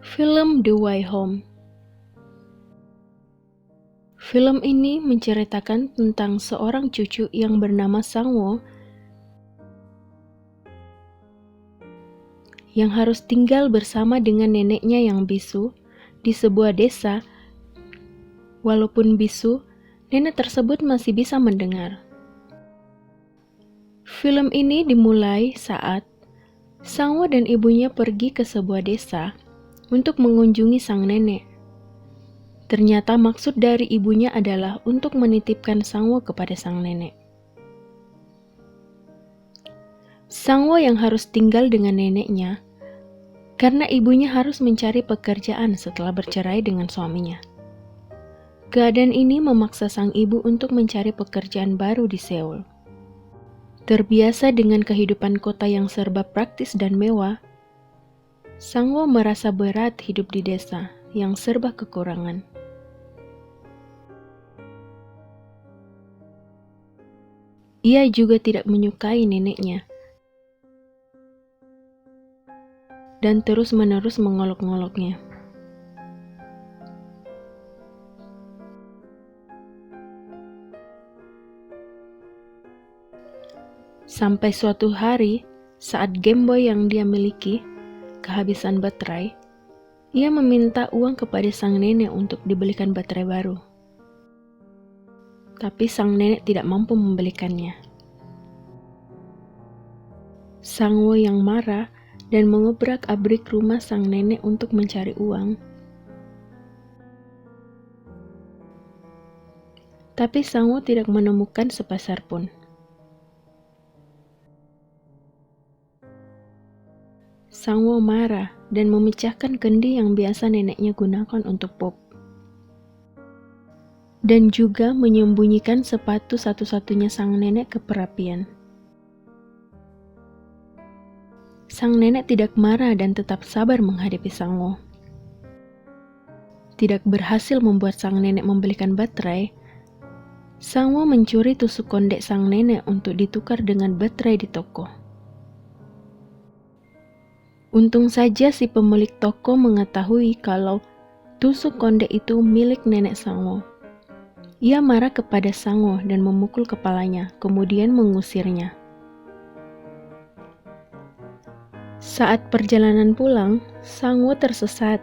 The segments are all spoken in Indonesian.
Film The Way Home. Film ini menceritakan tentang seorang cucu yang bernama Sang-woo yang harus tinggal bersama dengan neneknya yang bisu di sebuah desa. Walaupun bisu, nenek tersebut masih bisa mendengar. Film ini dimulai saat Sang-woo dan ibunya pergi ke sebuah desa untuk mengunjungi sang nenek. Ternyata maksud dari ibunya adalah untuk menitipkan Sang-woo kepada sang nenek. Sang-woo yang harus tinggal dengan neneknya karena ibunya harus mencari pekerjaan setelah bercerai dengan suaminya. Keadaan ini memaksa sang ibu untuk mencari pekerjaan baru di Seoul. Terbiasa dengan kehidupan kota yang serba praktis dan mewah, Sang-woo merasa berat hidup di desa yang serba kekurangan. Ia juga tidak menyukai neneknya dan terus-menerus mengolok-ngoloknya. Sampai suatu hari, saat Game Boy yang dia miliki kehabisan baterai, ia meminta uang kepada sang nenek untuk dibelikan baterai baru. Tapi sang nenek tidak mampu membelikannya. Sang-woo yang marah dan mengobrak-abrik rumah sang nenek untuk mencari uang. Tapi Sang-woo tidak menemukan sepeser pun. Sang-woo marah dan memecahkan kendi yang biasa neneknya gunakan untuk pop. Dan juga menyembunyikan sepatu satu-satunya sang nenek ke perapian. Sang nenek tidak marah dan tetap sabar menghadapi Sang-woo. Tidak berhasil membuat sang nenek membelikan baterai, Sang-woo mencuri tusuk kondek sang nenek untuk ditukar dengan baterai di toko. Untung saja si pemilik toko mengetahui kalau tusuk kondek itu milik nenek Sang-woo. Ia marah kepada Sang-woo dan memukul kepalanya, kemudian mengusirnya. Saat perjalanan pulang, Sang-woo tersesat,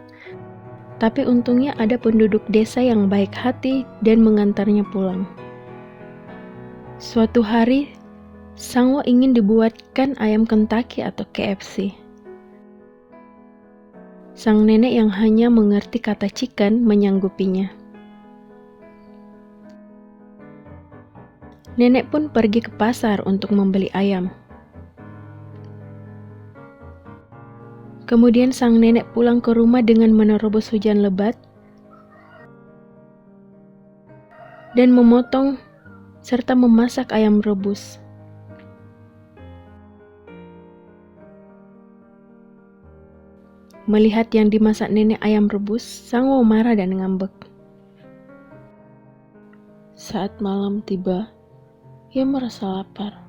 tapi untungnya ada penduduk desa yang baik hati dan mengantarnya pulang. Suatu hari, Sang-woo ingin dibuatkan ayam Kentucky atau KFC. Sang nenek yang hanya mengerti kata chicken menyanggupinya. Nenek pun pergi ke pasar untuk membeli ayam. Kemudian sang nenek pulang ke rumah dengan menerobos hujan lebat dan memotong serta memasak ayam rebus. Melihat yang dimasak nenek ayam rebus, Sang-woo marah dan ngambek. Saat malam tiba, ia merasa lapar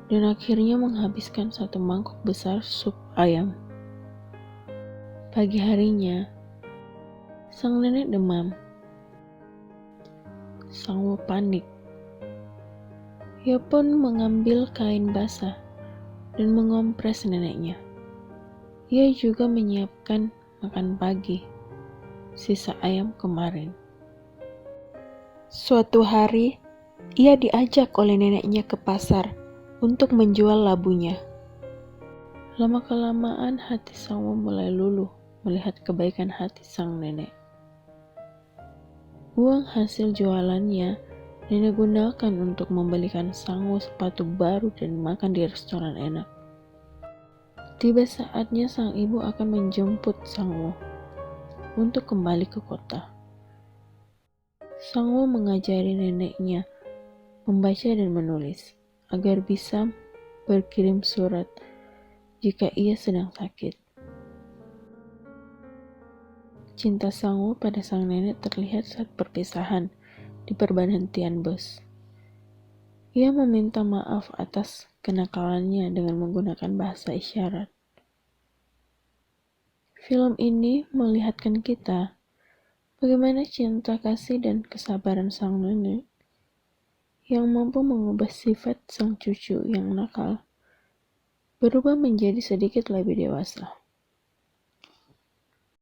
dan akhirnya menghabiskan satu mangkok besar sup ayam. Pagi harinya, sang nenek demam. Sang-woo panik. Ia pun mengambil kain basah dan mengompres neneknya. Ia juga menyiapkan makan pagi, sisa ayam kemarin. Suatu hari, ia diajak oleh neneknya ke pasar untuk menjual labunya. Lama-kelamaan hati Sang-woo mulai luluh melihat kebaikan hati sang nenek. Uang hasil jualannya nenek gunakan untuk membelikan Sang-woo sepatu baru dan makan di restoran enak. Tiba saatnya sang ibu akan menjemput Sang-woo untuk kembali ke kota. Sang-woo mengajari neneknya membaca dan menulis agar bisa berkirim surat jika ia sedang sakit. Cinta Sang-woo pada sang nenek terlihat saat perpisahan di perberhentian bus. Ia meminta maaf atas kenakalannya dengan menggunakan bahasa isyarat. Film ini melihatkan kita bagaimana cinta kasih dan kesabaran sang nenek yang mampu mengubah sifat sang cucu yang nakal berubah menjadi sedikit lebih dewasa.